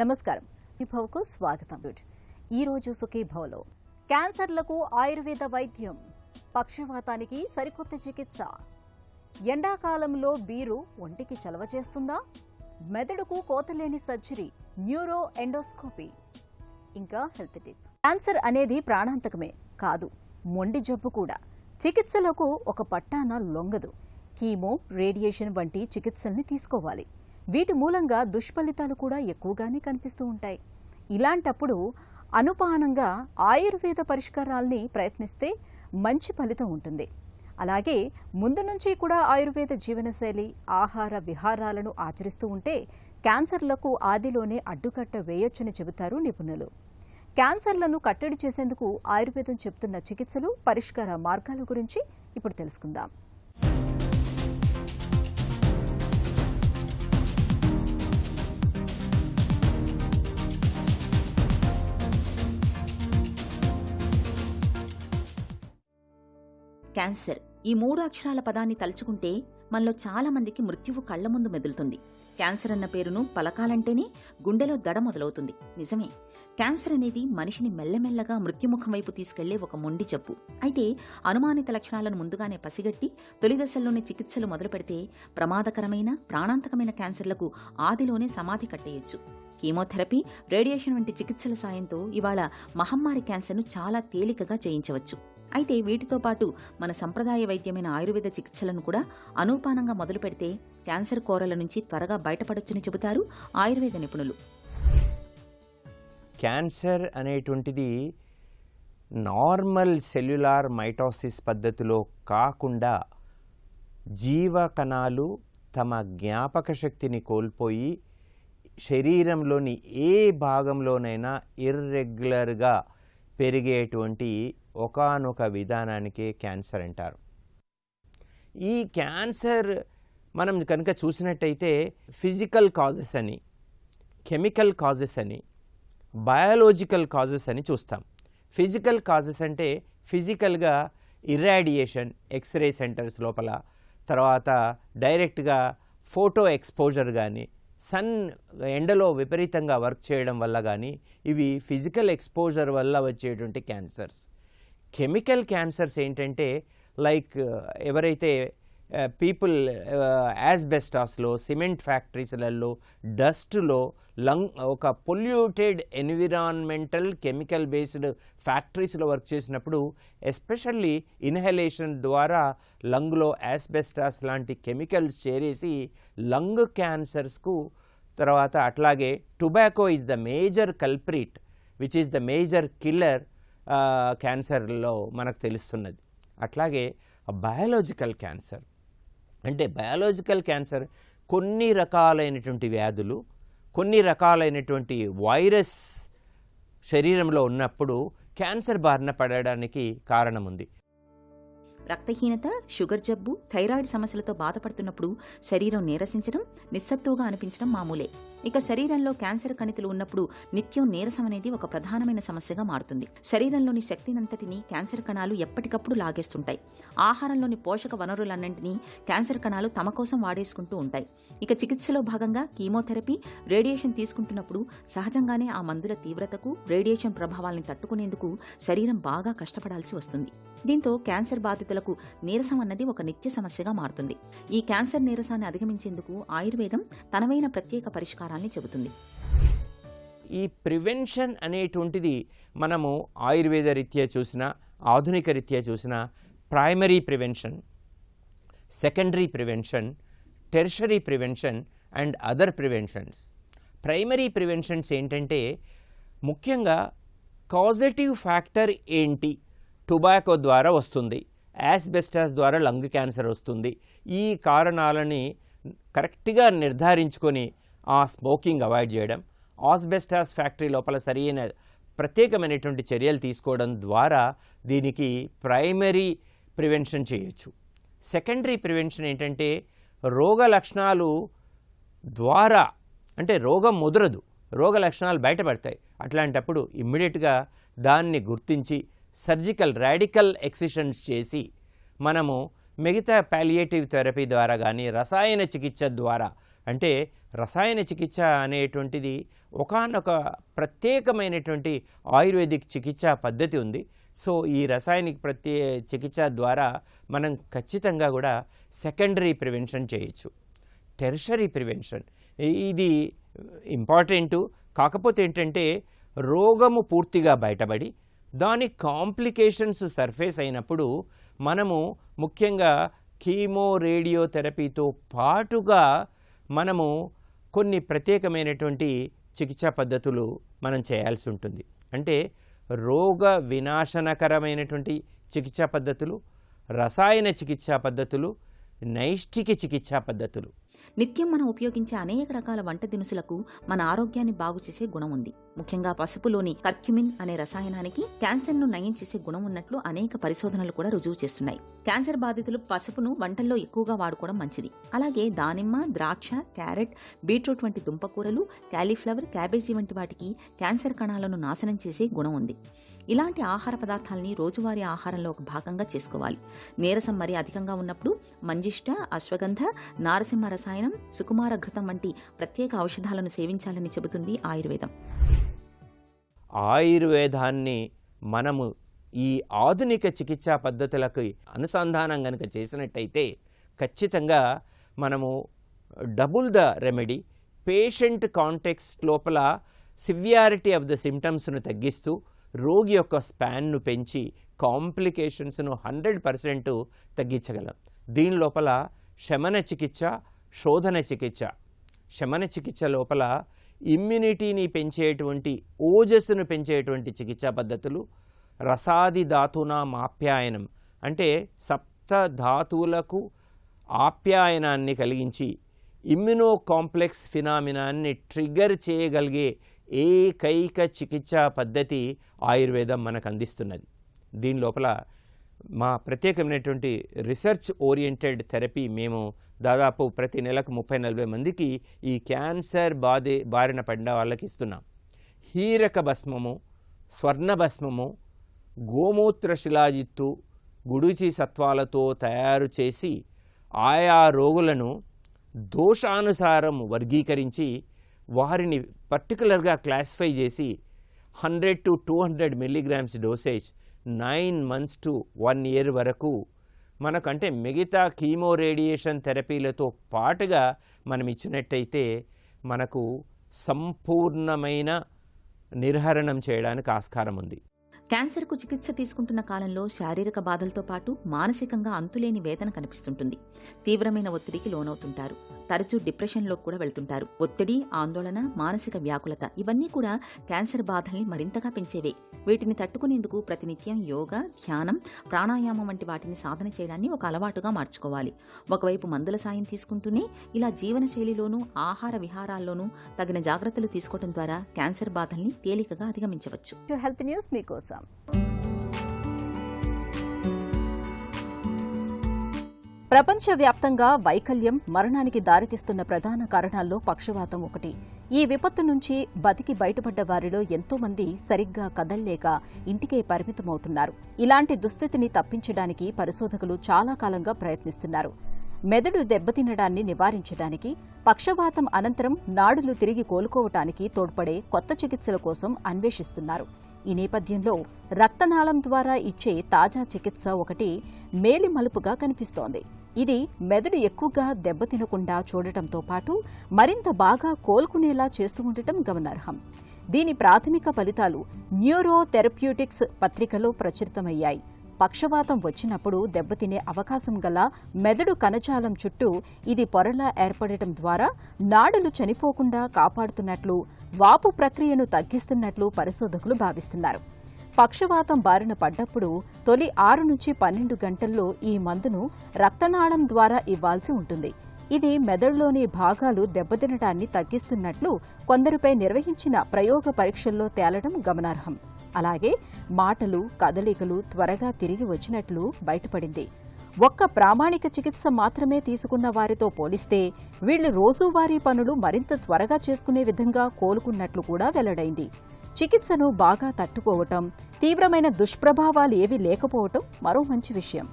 నమస్కారం. సుఖీభవకు స్వాగతం. ఈ రోజు సుఖీభవలో క్యాన్సర్లకు ఆయుర్వేద వైద్యం, పక్షవాతానికి సరికొత్త చికిత్స, ఎండాకాలంలో బీరు ఒంటికి చలవ చేస్తుందా, మెదడుకు కోతలేని సర్జరీ, న్యూరో ఎండోస్కోపీ, ఇంకా హెల్త్ టిప్. క్యాన్సర్ అనేది ప్రాణాంతకమే కాదు, మొండి జబ్బు కూడా. చికిత్సలకు ఒక పట్టాన లొంగదు. కీమో, రేడియేషన్ వంటి చికిత్సల్ని తీసుకోవాలి. వీటి మూలంగా దుష్ఫలితాలు కూడా ఎక్కువగానే కనిపిస్తూ ఉంటాయి. ఇలాంటప్పుడు అనుపానంగా ఆయుర్వేద పరిష్కారాల్ని ప్రయత్నిస్తే మంచి ఫలితం ఉంటుంది. అలాగే ముందు నుంచి కూడా ఆయుర్వేద జీవనశైలి, ఆహార విహారాలను ఆచరిస్తూ ఉంటే క్యాన్సర్లకు ఆదిలోనే అడ్డుకట్ట వేయొచ్చని చెబుతారు నిపుణులు. క్యాన్సర్లను కట్టడి చేసేందుకు ఆయుర్వేదం చెబుతున్న చికిత్సలు, పరిష్కార మార్గాల గురించి ఇప్పుడు తెలుసుకుందాం. క్యాన్సర్ ఈ 3 అక్షరాల పదాన్ని తలుచుకుంటే మనలో చాలా మందికి మృత్యువు కళ్ల ముందు మెదులుతుంది. క్యాన్సర్ అన్న పేరును పలకాలంటేనే గుండెలో దడ మొదలవుతుంది. నిజమే, క్యాన్సర్ అనేది మనిషిని మెల్లమెల్లగా మృత్యుముఖం వైపు తీసుకెళ్లే ఒక మొండి జబ్బు. అయితే అనుమానిత లక్షణాలను ముందుగానే పసిగట్టి తొలి దశల్లోనే చికిత్సలు మొదలు పెడితే ప్రమాదకరమైన, ప్రాణాంతకమైన క్యాన్సర్లకు ఆదిలోనే సమాధి కట్టేయొచ్చు. కీమోథెరపీ, రేడియేషన్ వంటి చికిత్సల సాయంతో ఇవాళ మహమ్మారి క్యాన్సర్ను చాలా తేలికగా జయించవచ్చు. అయితే వీటితో పాటు మన సంప్రదాయ వైద్యమైన ఆయుర్వేద చికిత్సలను కూడా అనూపానంగా మొదలు పెడితే క్యాన్సర్ కోరల నుంచి త్వరగా బయటపడొచ్చని చెబుతారు ఆయుర్వేద నిపుణులు. క్యాన్సర్ అనేటువంటిది నార్మల్ సెల్యులార్ మైటోసిస్ పద్ధతిలో కాకుండా జీవ కణాలు తమ జ్ఞాపక శక్తిని కోల్పోయి శరీరంలోని ఏ భాగంలోనైనా ఇర్రెగ్యులర్గా పెరిగేటువంటి ఒకానొక విధానానికే క్యాన్సర్ అంటారు. ఈ క్యాన్సర్ మనం కనుక చూసినట్టయితే ఫిజికల్ కాజెస్ అని, కెమికల్ కాజెస్ అని, బయాలజికల్ కాజెస్ అని చూస్తాం. ఫిజికల్ కాజెస్ అంటే ఫిజికల్గా ఇర్రాడియేషన్, ఎక్స్రే సెంటర్స్ లోపల, తర్వాత డైరెక్ట్గా ఫోటో ఎక్స్పోజర్ కానీ, సన్ ఎండలో విపరీతంగా వర్క్ చేయడం వల్ల కానీ, ఇవి ఫిజికల్ ఎక్స్పోజర్ వల్ల వచ్చేటువంటి క్యాన్సర్స్. కెమికల్ క్యాన్సర్స్ ఏంటంటే లైక్ ఎవరైతే పీపుల్ యాస్బెస్టాస్లో, సిమెంట్ ఫ్యాక్టరీస్లలో, డస్ట్లో, ఒక పొల్యూటెడ్ ఎన్విరాన్మెంటల్ కెమికల్ బేస్డ్ ఫ్యాక్టరీస్లో వర్క్ చేసినప్పుడు ఎస్పెషల్లీ ఇన్హలేషన్ ద్వారా లంగ్లో యాస్బెస్టాస్ లాంటి కెమికల్స్ చేరేసి లంగ్ క్యాన్సర్స్కు, తర్వాత అట్లాగే tobacco is the major culprit which is the major killer క్యాన్సర్లో మనకు తెలుస్తున్నది. అట్లాగే బయాలజికల్ క్యాన్సర్ అంటే బయాలజికల్ క్యాన్సర్ కొన్ని రకాలైనటువంటి వ్యాధులు, కొన్ని రకాలైనటువంటి వైరస్ శరీరంలో ఉన్నప్పుడు క్యాన్సర్ బారిన పడడానికి కారణం ఉంది. రక్తహీనత, షుగర్ జబ్బు, థైరాయిడ్ సమస్యలతో బాధపడుతున్నప్పుడు శరీరం నీరసించడం, నిస్సత్తుగా అనిపించడం మామూలే. ఇక శరీరంలో క్యాన్సర్ కణితులు ఉన్నప్పుడు నిత్యం నీరసం అనేది ఒక ప్రధానమైన సమస్యగా మారుతుంది. శరీరంలోని శక్తినంతటినీ క్యాన్సర్ కణాలు ఎప్పటికప్పుడు లాగేస్తుంటాయి. ఆహారంలోని పోషక వనరులన్నింటినీ క్యాన్సర్ కణాలు తమ కోసం వాడేసుకుంటూ ఉంటాయి. ఇక చికిత్సలో భాగంగా కీమోథెరపీ, రేడియేషన్ తీసుకుంటున్నప్పుడు సహజంగానే ఆ మందుల తీవ్రతకు, రేడియేషన్ ప్రభావాల్ని తట్టుకునేందుకు శరీరం బాగా కష్టపడాల్సి వస్తుంది. దీంతో క్యాన్సర్ బాధితులకు నీరసం అన్నది ఒక నిత్య సమస్యగా మారుతుంది. ఈ క్యాన్సర్ నీరసాన్ని అధిగమించేందుకు ఆయుర్వేదం తనవైన ప్రత్యేక పరిష్కారాల్ని చెబుతుంది. ఈ ప్రివెన్షన్ అనేటువంటిది మనము ఆయుర్వేద రీత్యా చూసినా, ఆధునిక రీత్యా చూసినా primary prevention, secondary prevention, tertiary prevention and other preventions. Primary preventions ఏంటంటే ముఖ్యంగా కాజేటివ్ ఫ్యాక్టర్ ఏంటి, టొబాకో ద్వారా వస్తుంది, యాస్బెస్టాస్ ద్వారా లంగ్ క్యాన్సర్ వస్తుంది. ఈ కారణాలని కరెక్ట్గా నిర్ధారించుకొని ఆ స్మోకింగ్ అవాయిడ్ చేయడం, ఆస్బెస్టాస్ ఫ్యాక్టరీ లోపల సరైన ప్రత్యేకమైనటువంటి చర్యలు తీసుకోవడం ద్వారా దీనికి ప్రైమరీ ప్రివెన్షన్ చేయొచ్చు. సెకండరీ ప్రివెన్షన్ ఏంటంటే రోగ లక్షణాలు ద్వారా, అంటే రోగం ముదరదు, రోగ లక్షణాలు బయటపడతాయి. అట్లాంటప్పుడు ఇమ్మీడియట్గా దాన్ని గుర్తించి సర్జికల్ రాడికల్ ఎక్సిషన్స్ చేసి మనము మిగతా పాలియేటివ్ థెరపీ ద్వారా కానీ, రసాయన చికిత్స ద్వారా అంటే రసాయన చికిత్స అనేటువంటిది ఒకానొక ప్రత్యేకమైనటువంటి ఆయుర్వేదిక్ చికిత్సా పద్ధతి ఉంది. సో ఈ రసాయనిక చికిత్స ద్వారా మనం ఖచ్చితంగా కూడా సెకండరీ ప్రివెన్షన్ చేయొచ్చు. టెర్షరీ ప్రివెన్షన్ ఇది ఇంపార్టెంటు. కాకపోతే ఏంటంటే రోగము పూర్తిగా బయటపడి దాని కాంప్లికేషన్స్ సర్ఫేస్ అయినప్పుడు మనము ముఖ్యంగా కీమో రేడియోథెరపీతో పాటుగా మనము కొన్ని ప్రత్యేకమైనటువంటి చికిత్సా పద్ధతులు మనం చేయాల్సి ఉంటుంది. అంటే రోగ వినాశనకరమైనటువంటి చికిత్సా పద్ధతులు, రసాయన చికిత్సా పద్ధతులు, నైష్టిక చికిత్సా పద్ధతులు. నిత్యం మనం ఉపయోగించే అనేక రకాల వంట దినుసులకు మన ఆరోగ్యాన్ని బాగు చేసే గుణం ఉంది. ముఖ్యంగా పసుపులోని కర్క్యుమిన్ అనే రసాయనానికి క్యాన్సర్ను నయం చేసే గుణం ఉన్నట్లు అనేక పరిశోధనలు కూడా రుజువు చేస్తున్నాయి. క్యాన్సర్ బాధితులు పసుపును వంటల్లో ఎక్కువగా వాడుకోవడం మంచిది. అలాగే దానిమ్మ, ద్రాక్ష, క్యారెట్, బీట్రూట్ వంటి దుంపకూరలు, క్యాలీఫ్లవర్, క్యాబేజీ వంటి వాటికి క్యాన్సర్ కణాలను నాశనం చేసే గుణం ఉంది. ఇలాంటి ఆహార పదార్థాలని రోజువారీ ఆహారంలో ఒక భాగంగా చేసుకోవాలి. నీరసం మరీ అధికంగా ఉన్నప్పుడు మంజిష్ట, అశ్వగంధ, నారసింహ రసాయనం, సుకుమార ఘృతం వంటి ప్రత్యేక ఔషధాలను సేవించాలని చెబుతుంది ఆయుర్వేదం. ఆయుర్వేదాన్ని మనము ఈ ఆధునిక చికిత్సా పద్ధతులకు అనుసంధానం కనుక చేసినట్టయితే ఖచ్చితంగా మనము double the remedy, patient context లోపల సివియారిటీ ఆఫ్ ద సిమ్టమ్స్ను తగ్గిస్తూ రోగి యొక్క స్పాన్ను పెంచి కాంప్లికేషన్స్ను 100% తగ్గించగలం. దీని లోపల శమన చికిత్స, శోధన చికిత్స. శమన చికిత్స లోపల ఇమ్యూనిటీని పెంచేటువంటి, ఓజస్సును పెంచేటువంటి చికిత్సా పద్ధతులు, రసాది ధాతునాం ఆప్యాయనం అంటే సప్త ధాతువులకు ఆప్యాయనాన్ని కలిగించి ఇమ్యునో కాంప్లెక్స్ ఫినామినాన్ని ట్రిగర్ చేయగలిగే ఏకైక చికిత్సా పద్ధతి ఆయుర్వేదం మనకు అందిస్తున్నది. దీని లోపల మా ప్రత్యేకమైనటువంటి రీసెర్చ్ ఓరియంటెడ్ థెరపీ మేము దాదాపు ప్రతి నెలకు 30-40 మందికి ఈ క్యాన్సర్ బారిన పడిన వాళ్ళకి ఇస్తున్నాం. హీరక భస్మము, స్వర్ణ భస్మము, గోమూత్ర శిలాజిత్తు, గుడుచి సత్వాలతో తయారు చేసి ఆయా రోగులను దోషానుసారం వర్గీకరించి వారిని పర్టికులర్గా క్లాసిఫై చేసి 100 to 200 milligrams dosage 9 months to 1 year వరకు మనకంటే మిగతా కీమో రేడియేషన్ థెరపీలతో పాటుగా మనం ఇచ్చినట్టయితే మనకు సంపూర్ణమైన నిర్హరణం చేయడానికి ఆస్కారం ఉంది. క్యాన్సర్కు చికిత్స తీసుకుంటున్న కాలంలో శారీరక బాధలతో పాటు మానసికంగా అంతులేని వేదన కనిపిస్తుంటుంది. తీవ్రమైన ఒత్తిడికి లోనవుతుంటారు. తరచూ డిప్రెషన్లో కూడా వెళ్తుంటారు. ఒత్తిడి, ఆందోళన, మానసిక వ్యాకులత ఇవన్నీ కూడా క్యాన్సర్ బాధల్ని మరింతగా పెంచేవే. వీటిని తట్టుకునేందుకు ప్రతినిత్యం యోగా, ధ్యానం, ప్రాణాయామం వంటి వాటిని సాధన చేయడాన్ని ఒక అలవాటుగా మార్చుకోవాలి. ఒకవైపు మందుల సాయం తీసుకుంటూనే ఇలా జీవనశైలిలోనూ ఆహార విహారాల్లోనూ తగిన జాగ్రత్తలు తీసుకోవడం ద్వారా క్యాన్సర్ బాధల్ని తేలికగా అధిగమించవచ్చు. హెల్త్ న్యూస్ మీకోసం. ప్రపంచవ్యాప్తంగా వైకల్యం మరణానికి దారితీస్తున్న ప్రధాన కారణాల్లో పక్షవాతం ఒకటి. ఈ విపత్తు నుంచి బతికి బయటపడ్డ వారిలో ఎంతో మంది సరిగ్గా కదల్లేక ఇంటికే పరిమితమవుతున్నారు. ఇలాంటి దుస్థితిని తప్పించడానికి పరిశోధకులు చాలా కాలంగా ప్రయత్నిస్తున్నారు. మెదడు దెబ్బతినడాన్ని నివారించడానికి, పక్షవాతం అనంతరం నాడులు తిరిగి కోలుకోవటానికి తోడ్పడే కొత్త చికిత్సల కోసం అన్వేషిస్తున్నారు. ఈ నేపథ్యంలో రక్తనాళం ద్వారా ఇచ్చే తాజా చికిత్స ఒకటి మేలి మలుపుగా కనిపిస్తోంది. ఇది మెదడు ఎక్కువగా దెబ్బతినకుండా చూడటంతో పాటు మరింత బాగా కోలుకునేలా చేస్తూ ఉండటం గమనార్హం. దీని ప్రాథమిక ఫలితాలు న్యూరో థెరప్యూటిక్స్ పత్రికలో ప్రచురితమయ్యాయి. పక్షవాతం వచ్చినప్పుడు దెబ్బతినే అవకాశం గల మెదడు కణజాలం చుట్టూ ఇది పొరలా ఏర్పడటం ద్వారా నాడులు చనిపోకుండా కాపాడుతున్నట్లు, వాపు ప్రక్రియను తగ్గిస్తున్నట్లు పరిశోధకులు భావిస్తున్నారు. పక్షవాతం బారిన పడ్డప్పుడు తొలి 6 నుంచి 12 గంటల్లో ఈ మందును రక్తనాళం ద్వారా ఇవ్వాల్సి ఉంటుంది. ఇది మెదడులోని భాగాలు దెబ్బతినటాన్ని తగ్గిస్తున్నట్లు కొందరిపై నిర్వహించిన ప్రయోగ పరీక్షల్లో తేలడం గమనార్హం. అలాగే మాటలు, కదలికలు త్వరగా తిరిగి వచ్చినట్లు బయటపడింది. ఒక్క ప్రామాణిక చికిత్స మాత్రమే తీసుకున్న వారితో పోలిస్తే వీళ్లు రోజువారీ పనులు మరింత త్వరగా చేసుకునే విధంగా కోలుకున్నట్లు కూడా వెల్లడైంది. చికిత్సను బాగా తట్టుకోవటం, తీవ్రమైన దుష్ప్రభావాలు ఏవీ లేకపోవటం మరో మంచి విషయం.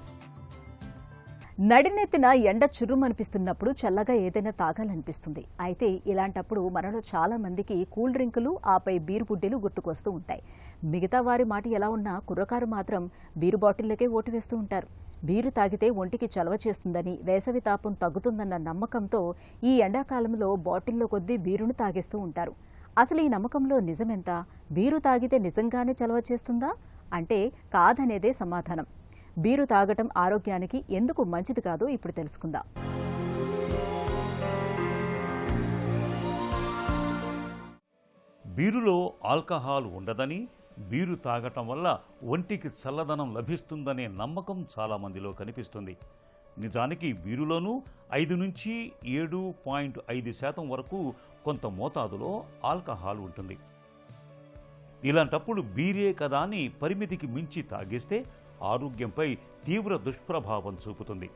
నడినెత్తిన ఎండ చుర్రుమనిపిస్తున్నప్పుడు చల్లగా ఏదైనా తాగాలనిపిస్తుంది. అయితే ఇలాంటప్పుడు మనలో చాలా మందికి కూల్ డ్రింకులు, ఆపై బీరు బుడ్డీలు గుర్తుకొస్తూ ఉంటాయి. మిగతా వారి మాట ఎలా ఉన్నా కుర్రకారు మాత్రం బీరు బాటిళ్లకే ఓటు వేస్తూ ఉంటారు. బీరు తాగితే ఒంటికి చలవ చేస్తుందని, వేసవి తాపం తగ్గుతుందన్న నమ్మకంతో ఈ ఎండాకాలంలో బాటిల్లో కొద్దీ బీరును తాగేస్తూ ఉంటారు. అసలు ఈ నమ్మకంలో నిజమెంత? బీరు తాగితే నిజంగానే చలవ చేస్తుందా అంటే కాదనేదే సమాధానం. బీరు తాగటం ఆరోగ్యానికి ఎందుకు మంచిది కాదో ఇప్పుడు తెలుసుకుందాం. బీరులో ఆల్కహాల్ ఉండదని, బీరు తాగటం వల్ల ఒంటికి చల్లదనం లభిస్తుందనే నమ్మకం చాలామందిలో కనిపిస్తుంది. నిజానికి బీరులోనూ 5 నుంచి 7.5% వరకు కొంత మోతాదులో ఆల్కహాల్ ఉంటుంది. ఇలాంటప్పుడు బీరే కదా అని పరిమితికి మించి తాగేస్తే ఆరోగ్యంపై తీవ్ర దుష్ప్రభావం చూపుతుంది.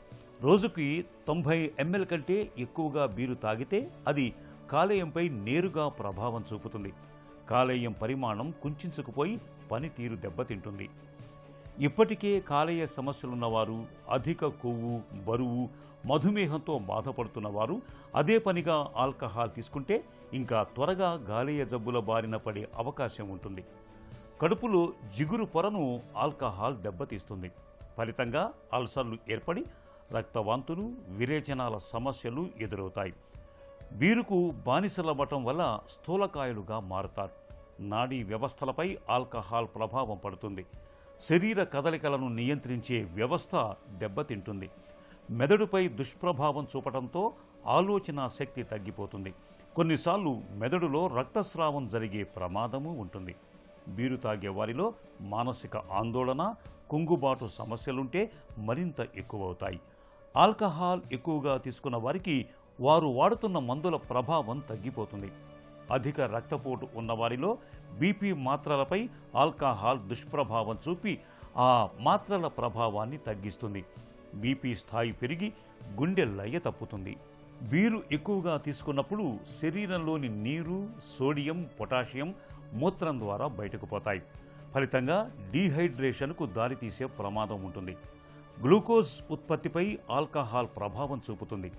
రోజుకి 90 ml కంటే ఎక్కువగా బీరు తాగితే అది కాలేయంపై నేరుగా ప్రభావం చూపుతుంది. కాలేయం పరిమాణం కుంచుకుపోయి పనితీరు దెబ్బతింటుంది. ఇప్పటికే కాలేయ సమస్యలున్నవారు, అధిక కొవ్వు, బరువు, మధుమేహంతో బాధపడుతున్నవారు అదే పనిగా ఆల్కహాల్ తీసుకుంటే ఇంకా త్వరగా గాలేయ జబ్బుల బారిన పడే అవకాశం ఉంటుంది. కడుపులో జిగురు పొరను ఆల్కహాల్ దెబ్బతీస్తుంది. ఫలితంగా అల్సర్లు ఏర్పడి రక్తవాంతులు, విరేచనాల సమస్యలు ఎదురవుతాయి. బీరుకు బానిసలవ్వటం వల్ల స్థూలకాయులుగా మారుతారు. నాడీ వ్యవస్థలపై ఆల్కహాల్ ప్రభావం పడుతుంది. శరీర కదలికలను నియంత్రించే వ్యవస్థ దెబ్బతింటుంది. మెదడుపై దుష్ప్రభావం చూపడంతో ఆలోచన శక్తి తగ్గిపోతుంది. కొన్నిసార్లు మెదడులో రక్తస్రావం జరిగే ప్రమాదము ఉంటుంది. బీరు తాగే వారిలో మానసిక ఆందోళన, కుంగుబాటు సమస్యలుంటే మరింత ఎక్కువవుతాయి. ఆల్కహాల్ ఎక్కువగా తీసుకున్న వారికి వారు వాడుతున్న మందుల ప్రభావం తగ్గిపోతుంది. అధిక రక్తపోటు ఉన్నవారిలో బీపీ మాత్రలపై ఆల్కహాల్ దుష్ప్రభావం చూపి ఆ మాత్రల ప్రభావాన్ని తగ్గిస్తుంది. బీపీ స్థాయి పెరిగి గుండె లయ తప్పుతుంది. బీరు ఎక్కువగా తీసుకున్నప్పుడు శరీరంలోని నీరు, సోడియం, పొటాషియం మూత్రం ద్వారా బయటకు పోతాయి. ఫలితంగా డీహైడ్రేషన్కు దారితీసే ప్రమాదం ఉంటుంది. గ్లూకోజ్ ఉత్పత్తిపై ఆల్కహాల్ ప్రభావం చూపుతుంది.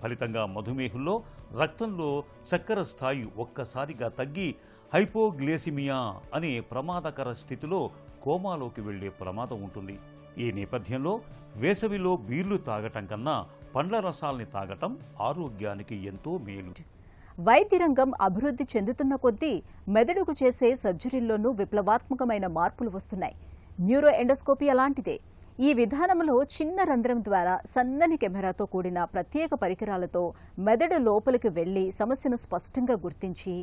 ఫలితంగా మధుమేహంలో రక్తంలో చక్కెర స్థాయి ఒక్కసారిగా తగ్గి హైపోగ్లైసిమియా అనే ప్రమాదకర స్థితిలో కోమాలోకి వెళ్లే ప్రమాదం ఉంటుంది. ఈ నేపథ్యంలో వేసవిలో బీర్లు తాగటం కన్నా పండ్ల రసాల్ని తాగటం ఆరోగ్యానికి ఎంతో మేలు. వైద్య రంగం అభివృద్ధి చెందుతున్న కొద్దీ మెదడుకు చేసే సర్జరీల్లోనూ విప్లవాత్మకమైన మార్పులు వస్తున్నాయి. న్యూరో ఎండోస్కోపీ అలాంటిదే. ఈ విధానంలో చిన్న రంధ్రం ద్వారా సన్నని కెమెరాతో కూడిన ప్రత్యేక పరికరాలతో మెదడు లోపలికి వెళ్లి సమస్యను స్పష్టంగా గుర్తించి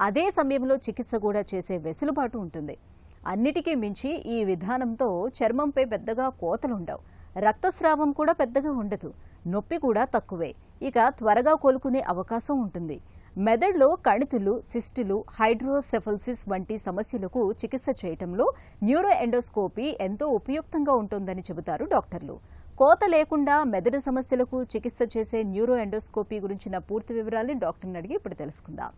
అదే సమయంలో చికిత్స కూడా చేసే వెసులుబాటు ఉంటుంది. అన్నిటికీ మించి ఈ విధానంతో చర్మంపై పెద్దగా కోతలుండవు, రక్తస్రావం కూడా పెద్దగా ఉండదు, నొప్పి కూడా తక్కువే, ఇక త్వరగా కోలుకునే అవకాశం ఉంటుంది. మెదడులో కణితులు, సిస్టులు, హైడ్రోసెఫల్సిస్ వంటి సమస్యలకు చికిత్స చేయటంలో న్యూరో ఎండోస్కోపీ ఎంతో ఉపయుక్తంగా ఉంటుందని చెబుతారు డాక్టర్లు. కోత లేకుండా మెదడు సమస్యలకు చికిత్స చేసే న్యూరో ఎండోస్కోపీ గురించిన పూర్తి వివరాల్ని డాక్టర్ని అడిగి ఇప్పుడు తెలుసుకుందాం.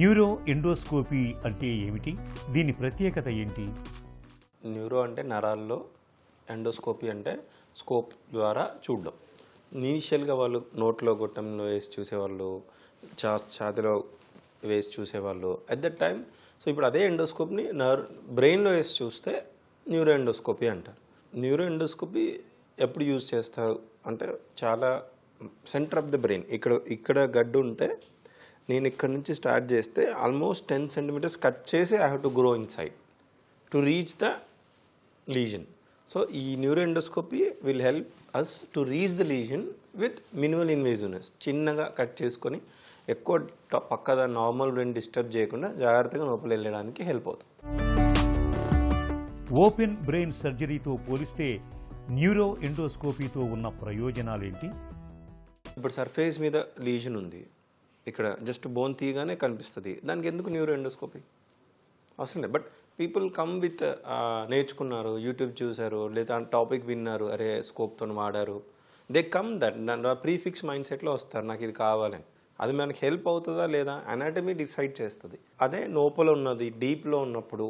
న్యూరో ఎండోస్కోపీ అంటే ఏమిటి? దీని ప్రత్యేకత ఏంటి? న్యూరో అంటే నరాల్లో, ఎండోస్కోపీ అంటే స్కోప్ ద్వారా చూడడం. ఇనీషియల్గా వాళ్ళు నోట్లో గొట్టంలో వేసి చూసేవాళ్ళు, ఛాతిలో వేసి చూసేవాళ్ళు అట్ దట్ టైం. సో ఇప్పుడు అదే ఎండోస్కోప్ని బ్రెయిన్లో వేసి చూస్తే న్యూరో ఎండోస్కోపీ అంటారు. న్యూరో ఎండోస్కోపీ ఎప్పుడు యూజ్ చేస్తారు అంటే చాలా సెంటర్ ఆఫ్ ద బ్రెయిన్, ఇక్కడ గడ్డు ఉంటే నేను ఇక్కడ నుంచి స్టార్ట్ చేస్తే ఆల్మోస్ట్ 10 centimeters కట్ చేసి I have to grow inside to reach the lesion. So ఈ neuro endoscopy will help us to reach the lesion with minimal invasiveness. చిన్నగా కట్ చేసుకొని ఎక్కువ పక్కద నార్మల్ బ్రెయిన్ డిస్టర్బ్ చేయకుండా జాగ్రత్తగా లోపల వెళ్ళడానికి హెల్ప్ అవుతుంది. ఓపెన్ బ్రెయిన్ సర్జరీతో పోలిస్తే న్యూరో ఎండోస్కోపీతో ఉన్న ప్రయోజనాలేంటి? ఇప్పుడు సర్ఫేస్ మీద లీజన్ ఉంది, ఇక్కడ జస్ట్ బోన్ తీయగానే కనిపిస్తుంది, దానికి ఎందుకు న్యూరో ఎండోస్కోపీ అవసరం లేదు. బట్ పీపుల్ కమ్ విత్ నేర్చుకున్నారు, యూట్యూబ్ చూసారు, లేదా టాపిక్ విన్నారు, అరే స్కోప్తో వాడారు, they come that prefix mind సెట్లో వస్తారు, నాకు ఇది కావాలని. అది మనకి హెల్ప్ అవుతుందా లేదా అనాటమీ డిసైడ్ చేస్తుంది. అదే లోపల ఉన్నది డీప్లో ఉన్నప్పుడు,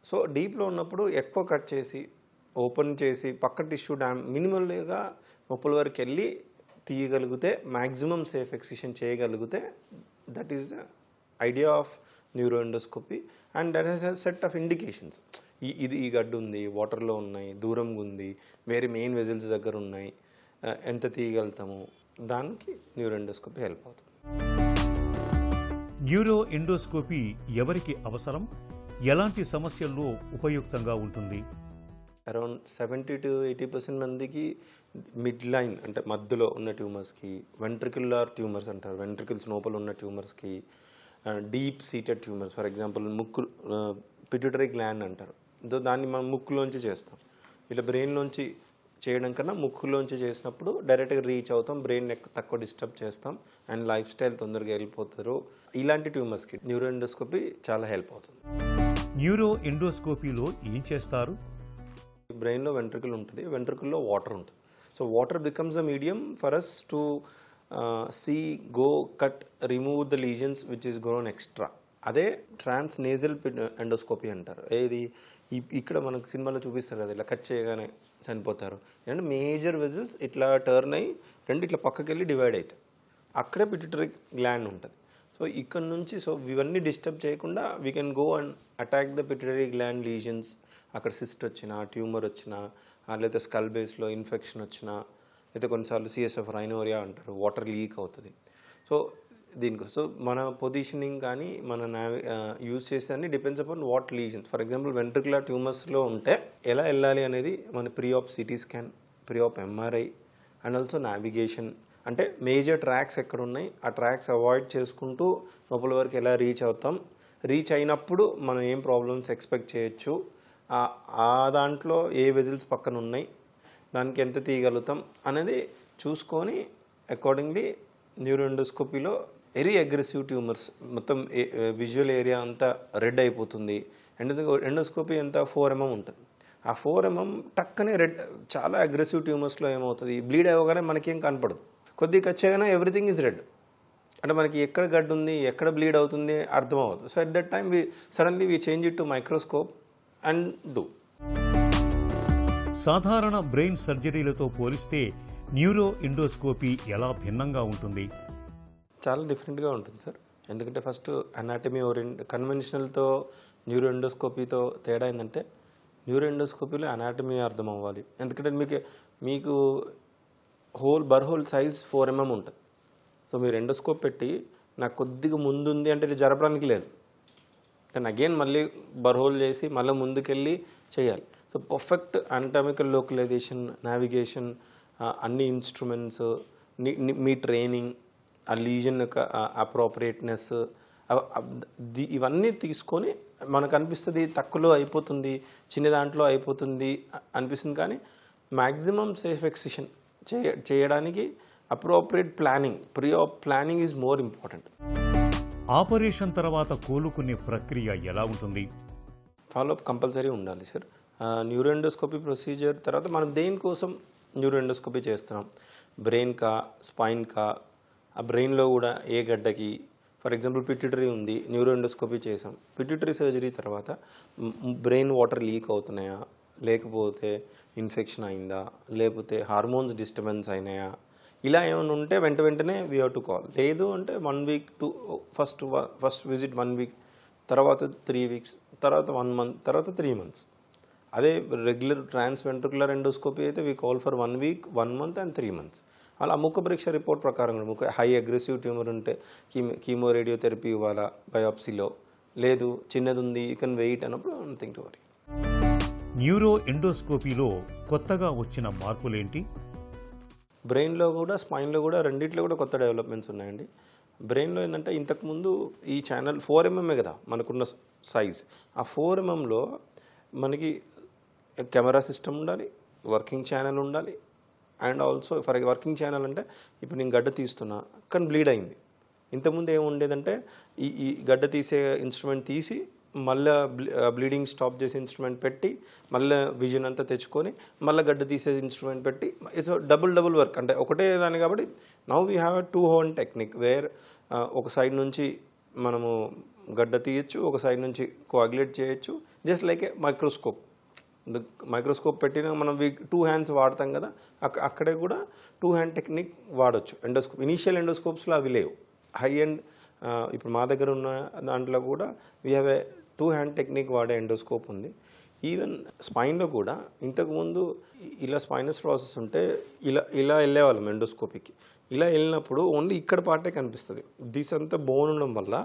సో డీప్లో ఉన్నప్పుడు ఎక్కువ కట్ చేసి ఓపెన్ చేసి పక్క టిష్యూ మినిమల్గా లోపల వరకు వెళ్ళి తీయగలిగితే, మ్యాక్సిమం సేఫ్ ఎక్సిషన్ చేయగలిగితే, that is the idea of neuro endoscopy. And that has a set of indications. ఈ గడ్డు ఉంది, వాటర్లో ఉన్నాయి, దూరంగా ఉంది, వేరే మెయిన్ వెజిల్స్ దగ్గర ఉన్నాయి, ఎంత తీయగలుగుతాము, దానికి న్యూరో ఎండోస్కోపీ హెల్ప్ అవుతుంది. న్యూరో ఎండోస్కోపీ ఎవరికి అవసరం, ఎలాంటి సమస్యల్లో ఉపయుక్తంగా ఉంటుంది? అరౌండ్ 70 to 80% మందికి మిడ్ లైన్ అంటే మధ్యలో ఉన్న ట్యూమర్స్కి, వెంట్రికులర్ ట్యూమర్స్ అంటారు, వెంట్రికల్స్ లోపల ఉన్న ట్యూమర్స్కి, deep seated tumours, for example ముక్కు పిట్యూటరీ గ్లాండ్ అంటారు, దాన్ని మనం ముక్కులోంచి చేస్తాం. ఇట్లా బ్రెయిన్లోంచి చేయడం కన్నా ముక్కులోంచి చేసినప్పుడు డైరెక్ట్గా రీచ్ అవుతాం, బ్రెయిన్ తక్కువ డిస్టర్బ్ చేస్తాం, అండ్ లైఫ్ స్టైల్ తొందరగా వెళ్ళిపోతారు. ఇలాంటి ట్యూమర్స్కి న్యూరో ఎండోస్కోపీ చాలా హెల్ప్ అవుతుంది. న్యూరో ఎండోస్కోపీలో ఏం చేస్తారు? బ్రెయిన్లో వెంట్రికల్ ఉంటుంది, వెంట్రికల్లో వాటర్ ఉంటుంది. So water becomes a medium for us to see, go, cut, remove the lesions which is grown extra. అదే ట్రాన్స్ నేజల్ ఎండోస్కోపీ అంటారు. ఏది ఇక్కడ మనకు సినిమాలో చూపిస్తారు కదా, ఇలా కట్ చేయగానే చనిపోతారు. అంటే మేజర్ వెజిల్స్ ఇట్లా టర్న్ అయ్యి రెండు ఇట్లా పక్కకి వెళ్ళి డివైడ్ అవుతాయి, అక్కడే పిట్యూటరీ గ్లాండ్ ఉంటుంది. సో ఇక్కడ నుంచి ఇవన్నీ డిస్టర్బ్ చేయకుండా we can go and attack the pituitary gland lesions. అక్కడ సిస్ట్ వచ్చినా, ట్యూమర్ వచ్చినా, లేదా స్కల్ బేస్లో ఇన్ఫెక్షన్ వచ్చినా, లేదా కొన్నిసార్లు CSF రైనోరియా అంటారు, వాటర్ లీక్ అవుతుంది. సో దీనికోసం మన పొజిషనింగ్ కానీ మన యూజ్ చేసేదాన్ని depends upon what lesions. For example ventricular ట్యూమర్స్లో ఉంటే ఎలా వెళ్ళాలి అనేది మన pre op CT scan, pre op MRI, and also navigation. అంటే మేజర్ ట్రాక్స్ ఎక్కడ ఉన్నాయి, ఆ ట్రాక్స్ అవాయిడ్ చేసుకుంటూ లోపల వరకు ఎలా రీచ్ అవుతాం, రీచ్ అయినప్పుడు మనం ఏం ప్రాబ్లమ్స్ ఎక్స్పెక్ట్ చేయొచ్చు, ఆ దాంట్లో ఏ వెజిల్స్ పక్కన ఉన్నాయి, దానికి ఎంత తీయగలుగుతాం అనేది చూసుకొని అకార్డింగ్లీ న్యూరో ఎండోస్కోపీలో వెరీ అగ్రెసివ్ ట్యూమర్స్, మొత్తం విజువల్ ఏరియా అంతా రెడ్ అయిపోతుంది. ఎండోస్కోపీ ఎంత 4 mm ఉంటుంది. ఆ 4 mm టక్కనే రెడ్, చాలా అగ్రెసివ్ ట్యూమర్స్లో ఏమవుతుంది, బ్లీడ్ అవ్వగానే మనకేం కనపడదు, కొద్దిగా వచ్చేగానే ఎవ్రీథింగ్ ఈజ్ రెడ్. అంటే మనకి ఎక్కడ గడ్డు ఉంది, ఎక్కడ బ్లీడ్ అవుతుంది అర్థం అవ్వదు. So at that time suddenly we change it to microscope and do. సాధారణ బ్రెయిన్ సర్జరీలతో పోలిస్తే న్యూరో ఎండోస్కోపీ ఎలా భిన్నంగా ఉంటుంది? చాలా డిఫరెంట్గా ఉంటుంది సార్. ఎందుకంటే ఫస్ట్ అనాటమీ కన్వెన్షనల్తో న్యూరో ఎండోస్కోపీతో తేడా ఏంటంటే, న్యూరో ఎండోస్కోపీలో అనాటమీ అర్థం అవ్వాలి. ఎందుకంటే మీకు బర్హోల్ సైజ్ 4 mm ఉంటుంది. సో మీరు ఎండోస్కోప్ పెట్టి నాకు కొద్దిగా ముందుంది అంటే ఇది జరపడానికి లేదు, కానీ అగైన్ మళ్ళీ బర్హోల్ చేసి మళ్ళీ ముందుకెళ్ళి చేయాలి. So perfect anatomical localisation, navigation, అన్ని ఇన్స్ట్రుమెంట్స్, మీ ట్రైనింగ్, ఆ లీజన్ యొక్క అప్రోప్రియేట్నెస్, ఇవన్నీ తీసుకొని మనకు అనిపిస్తుంది తక్కువలో అయిపోతుంది, చిన్న దాంట్లో అయిపోతుంది అనిపిస్తుంది. కానీ మ్యాక్సిమం సేఫ్ ఎక్సిషన్ చేయడానికి appropriate planning, planning is more important. Operation తర్వాత కోలుకునే ప్రక్రియ ఎలా ఉంటుంది? ఫాలోఅప్ కంపల్సరీ ఉండాలి సార్. న్యూరో ఎండోస్కోపీ ప్రొసీజర్ తర్వాత మనం దేనికోసం న్యూరో ఎండోస్కోపీ చేస్తున్నాం, బ్రెయిన్కా, స్పైన్కా, ఆ బ్రెయిన్లో కూడా ఏ గడ్డకి, ఫర్ ఎగ్జాంపుల్ పిట్యూటరీ ఉంది, న్యూరో ఎండోస్కోపీ చేసాం. పిట్యూటరీ సర్జరీ తర్వాత బ్రెయిన్ వాటర్ లీక్ అవుతున్నాయా, లేకపోతే ఇన్ఫెక్షన్ అయిందా, లేకపోతే హార్మోన్స్ డిస్టర్బెన్స్ అయినాయా, ఇలా ఏమైనా ఉంటే వెంటనే వీ హ్యావ్ టు కాల్. లేదు అంటే 1 week to first visit 1 week, తర్వాత 3 weeks, తర్వాత 1 month, తర్వాత 3 months. అదే రెగ్యులర్ ట్రాన్స్ వెంట్రికులర్ ఎండోస్కోపీ అయితే we call for 1 week, 1 month and 3 months. అలా ముఖ పరీక్ష రిపోర్ట్ ప్రకారం కూడా హై అగ్రెసివ్ ట్యూమర్ ఉంటే కీమో రేడియోథెరపీ ఇవ్వాలా బయాప్సీలో, లేదు చిన్నది ఉంది యూ కెన్ వెయిట్ అన్నప్పుడు నథింగ్ టు వరీ. న్యూరో ఎండోస్కోపీలో కొత్తగా వచ్చిన మార్పులేంటి? బ్రెయిన్లో కూడా స్పైన్లో కూడా రెండిట్లో కూడా కొత్త డెవలప్మెంట్స్ ఉన్నాయండి. బ్రెయిన్లో ఏంటంటే ఇంతకుముందు ఈ ఛానల్ 4 mm కదా మనకున్న సైజ్, ఆ 4 mmలో మనకి కెమెరా సిస్టమ్ ఉండాలి, వర్కింగ్ ఛానల్ ఉండాలి, and also for working channel అంటే ఇప్పుడు నేను గడ్డ తీస్తున్నా కానీ బ్లీడ్ అయింది. ఇంతకుముందు ఏముండేదంటే ఈ గడ్డ తీసే ఇన్స్ట్రుమెంట్ తీసి మళ్ళీ బ్లీడింగ్ స్టాప్ చేసే ఇన్స్ట్రుమెంట్ పెట్టి మళ్ళీ విజన్ అంతా తెచ్చుకొని మళ్ళీ గడ్డ తీసే ఇన్స్ట్రుమెంట్ పెట్టి ఇట్స్ డబుల్ వర్క్. అంటే ఒకటే దాని కాబట్టి now we have a 2 horn technique where ఒక సైడ్ నుంచి మనము గడ్డ తీయచ్చు, ఒక సైడ్ నుంచి కోయాగులేట్ చేయొచ్చు. జస్ట్ లైక్ ఏ మైక్రోస్కోప్ పెట్టిన మనం 2 hands వాడతాం కదా, అక్కడే కూడా 2 hand టెక్నిక్ వాడచ్చు. ఎండోస్కోప్ ఇనీషియల్ ఎండోస్కోప్స్లో అవి లేవు. హై ఎండ్ ఇప్పుడు మా దగ్గర ఉన్న దాంట్లో కూడా we have a 2 hand technique వాడే ఎండోస్కోప్ ఉంది. ఈవెన్ స్పైన్లో కూడా ఇంతకుముందు ఇలా స్పైనస్ ప్రాసెస్ ఉంటే ఇలా వెళ్ళేవాళ్ళం ఎండోస్కోపీకి. ఇలా వెళ్ళినప్పుడు ఓన్లీ ఇక్కడ పార్టే కనిపిస్తుంది. దిస్ అంతా బోన్ ఉండడం వల్ల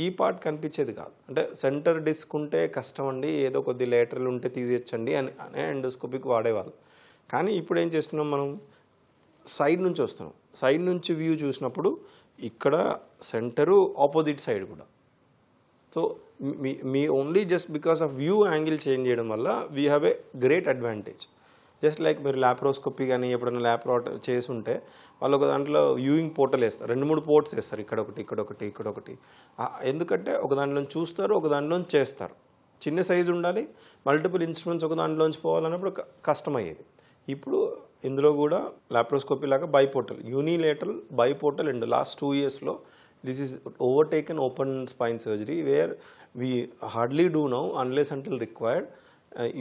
ఈ పార్ట్ కనిపించేది కాదు. అంటే సెంటర్ డిస్క్ ఉంటే కష్టం అండి, ఏదో కొద్ది లేటరల్ ఉంటే తీసేయచ్చండి అనే ఎండోస్కోపీకి వాడేవాళ్ళు. కానీ ఇప్పుడు ఏం చేస్తున్నాం, మనం సైడ్ నుంచి వస్తున్నాం. సైడ్ నుంచి వ్యూ చూసినప్పుడు ఇక్కడ సెంటరు ఆపోజిట్ సైడ్ కూడా. So me only just because of view angle change చేయడం వల్ల we have a great advantage. Just like మీరు ల్యాప్రోస్కోపీ కానీ ఎప్పుడైనా ల్యాప్రాట్ చేసి ఉంటే వాళ్ళు ఒక దాంట్లో వ్యూయింగ్ పోర్టల్ వేస్తారు, 2-3 పోర్ట్స్ వేస్తారు, ఇక్కడొకటి. ఎందుకంటే ఒక దాంట్లోంచి చూస్తారు, ఒక దాంట్లోంచి చేస్తారు. చిన్న సైజు ఉండాలి, మల్టిపుల్ ఇన్స్ట్రుమెంట్స్ ఒక దాంట్లోంచి పోవాలన్నప్పుడు కష్టమయ్యేది. ఇప్పుడు ఇందులో కూడా ల్యాప్రోస్కోపీ లాగా biportal, unilateral biportal and last 2 yearsలో this is overtaken open spine surgery where we hardly do now unless until required.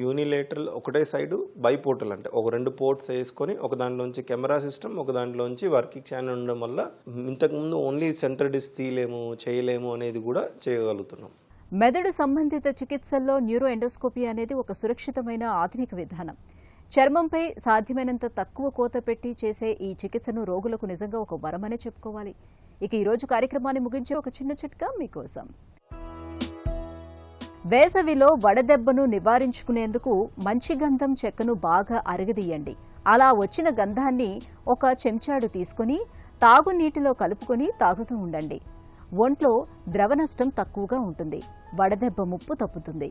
Unilateral ఒకటే సైడు, బైపోర్టల్ అంటే ఒక 2 పోర్ట్స్ వేసుకొని ఒక దాంట్లోంచి కెమెరా సిస్టమ్, ఒక దాంట్లోంచి వర్కింగ్ ఛానల్ ఉండడం వల్ల ఇంతకుముందు ఓన్లీ సెంటర్ డిస్క్ తీయలేము చేయలేము అనేది కూడా చేయగలుగుతున్నాం. మెదడు సంబంధిత చికిత్సల్లో న్యూరో ఎండోస్కోపీ అనేది ఒక సురక్షితమైన ఆధునిక విధానం. చర్మంపై సాధ్యమైనంత తక్కువ కోత పెట్టి చేసే ఈ చికిత్సను రోగులకు నిజంగా ఒక వరమనే చెప్పుకోవాలి. ఇక ఈరోజు కార్యక్రమాన్ని ముగించే ఒక చిన్న చిట్కా మీకోసం. వేసవిలో వడదెబ్బను నివారించుకునేందుకు మంచి గంధం చెక్కను బాగా అరగదీయండి. అలా వచ్చిన గంధాన్ని ఒక చెంచాడు తీసుకుని తాగునీటిలో కలుపుకొని తాగుతూ ఉండండి. ఒంట్లో ద్రవ నష్టం తక్కువగా ఉంటుంది. వడదెబ్బ ముప్పు తప్పుతుంది.